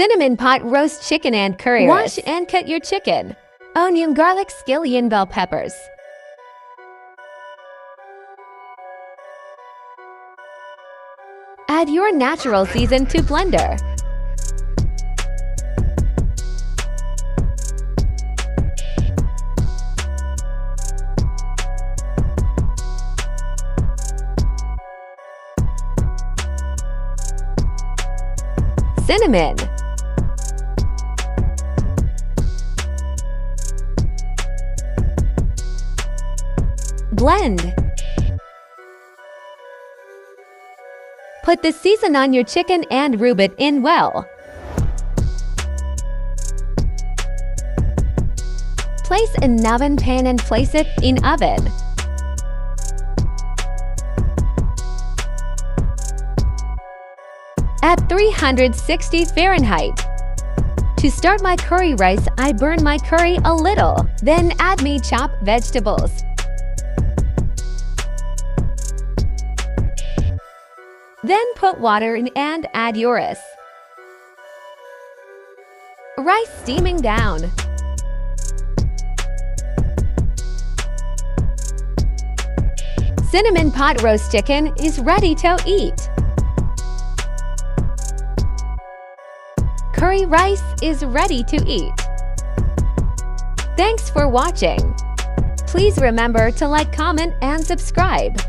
Cinnamon pot roast chicken and curry. Wash and cut your chicken. Onion, garlic, scallion, bell peppers. Add your natural season to blender. Cinnamon. Blend. Put the season on your chicken and rub it in well. Place in oven pan and place it in oven. At 360 Fahrenheit. To start my curry rice, I burn my curry a little. Then add me chopped vegetables. Then put water in and add your rice. Rice steaming down. Cinnamon pot roast chicken is ready to eat. Curry rice is ready to eat. Thanks for watching. Please remember to like, comment, and subscribe.